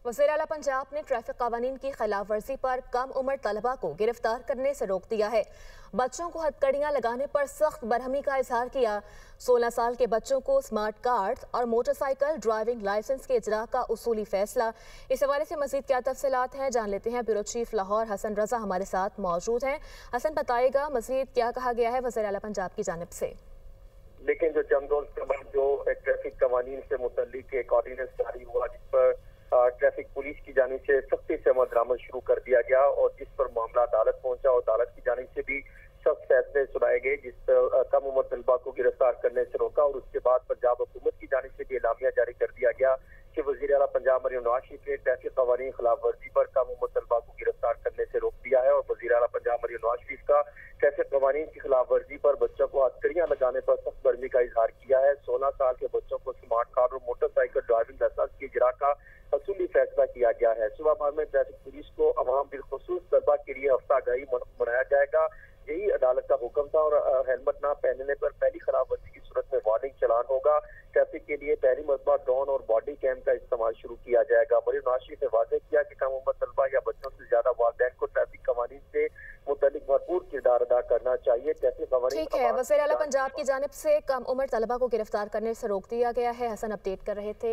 वज़ीर-ए-आला पंजाब ने ट्रैफिक कानून की खिलाफ वर्जी पर कम उम्र तलबा को गिरफ्तार करने से रोक दिया है। बच्चों को हथकड़ियां लगाने पर सख्त बरहमी का इजहार किया। 16 साल के बच्चों को स्मार्ट कार्ड और मोटरसाइकिल ड्राइविंग लाइसेंस के इजरा का उसूली फैसला। इस हवाले से मजीद क्या तफसीलात हैं जान लेते हैं। ब्यूरो चीफ लाहौर हसन रजा हमारे साथ मौजूद हैं। हसन, बताइएगा मजीद क्या कहा गया है वज़ीर-ए-आला पंजाब की जानिब से। लेकिन जो चंद रोज के बाद जो ट्रैफिक कवानीन से मुतल्लिक एक ऑर्डिनेंस जारी हुआ, जिस पर ट्रैफिक पुलिस की जानिब से सख्ती से अमल दरामद शुरू कर दिया गया और जिस पर मामला अदालत पहुंचा और अदालत की जानिब से भी सख्त फैसले सुनाए गए, जिस पर कम उम्र तलबा को गिरफ्तार करने से रोका और उसके बाद पंजाब हुकूमत की जानिब से भी एलामिया जारी कर दिया गया कि वज़ीर-ए-आला पंजाब मरियम नवाज शरीफ ने ट्रैफिक कवानीन खिलाफ वर्जी पर कम उम्र तलबा को गिरफ्तार करने से रोक दिया है। और वज़ीर-ए-आला पंजाब मरियम नवाज शरीफ का ट्रैफिक कवानीन की खिलाफ वर्जी पर बच्चों को हथकड़ियां लगाने पर सख्त बरहमी का इजहार किया है। 16 साल के बच्चों को स्मार्ट कार्ड और मोटरसाइकिल ड्राइविंग लाइसेंस की इजरा का असूली फैसला किया गया है। सुबह भर में ट्रैफिक पुलिस को अवाम बिलखुसूस तलबा के लिए हफ्ता गई मनाया जाएगा, यही अदालत का हुक्म था। और हेलमेट न पहनने पर पहली खिलाफ वर्जी की सूरत में वार्निंग चालान होगा। ट्रैफिक के लिए पहली मरतबा ड्रोन और बॉडी कैम का इस्तेमाल शुरू किया जाएगा। मरियम नवाज शरीफ ने वादे किया कि कम उम्र तलबा या बच्चों से ज्यादा वालिदैन को ट्रैफिक कवानीन से मुतल्लिक भरपूर किरदार अदा करना चाहिए। ठीक है, वज़ीर-ए-आला पंजाब की जानिब से कम उम्र तलबा को गिरफ्तार करने से रोक दिया गया है। हसन अपडेट कर रहे थे।